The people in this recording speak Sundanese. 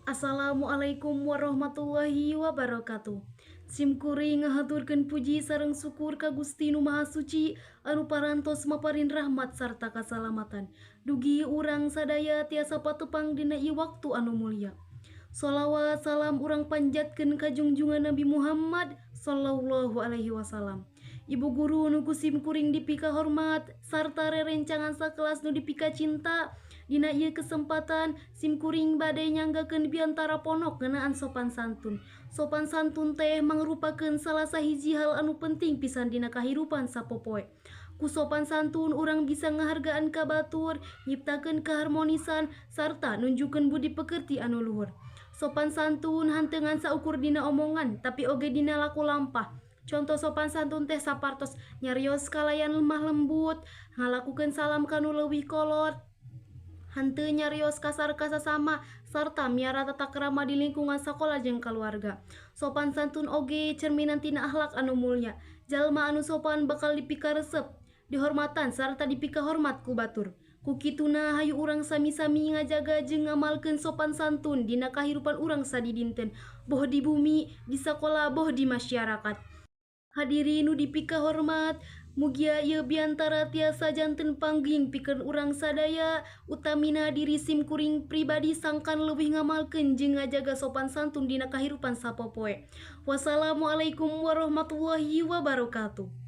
Assalamualaikum warahmatullahi wabarakatuh. Simkuring ngahaturkeun puji sareng syukur ka Gusti Nu Maha Suci anu parantos maparin rahmat sarta kasalamatan. Dugi urang sadaya tiasa patepang dina ieu waktu anu mulia. Sholawat salam urang panjatkeun ka junjungan Nabi Muhammad sallallahu alaihi wasallam. Ibu guru nu kusimkuring dipika hormat sarta rerencangan sakelas nu dipika cinta. Dina ieu kesempatan simkuring bade nyanggakeun biantara ponok ngeunaan sopan santun. Sopan santun teh mangrupakeun salah sahiji hal anu penting pisan dina kahirupan sapopoe. Ku sopan santun urang bisa ngahargaan ka batur, nyiptakeun keharmonisan sarta nunjukkeun budi pekerti anu luhur. Sopan santun hanteungan saukur dina omongan tapi oge dina laku lampah. Contoh sopan santun teh sapartos nyarios kalayan lemah lembut, ngalakukeun salam kanu leuwih kolot, henteu nyarios kasar ka sasama sarta miara tata krama di lingkungan sakola jeung keluarga. Sopan santun oge cerminan tina akhlak anu mulia. Jalma anu sopan bakal dipika resep, dihormatan sarta dipika hormat ku batur. Ku kituna hayu urang sami-sami ngajaga jeung ngamalkeun sopan santun dina kahirupan urang sadidinten, boh di bumi, di sakola, boh di masyarakat. Hadirin nu dipika hormat, mugia ieu biantara tiasa janten pangging pikeun urang sadaya, utamina diri simkuring pribadi sangkan leuwih ngamalkeun jeung ngajaga sopan santun dina kahirupan sapopoe. Wassalamualaikum warahmatullahi wabarakatuh.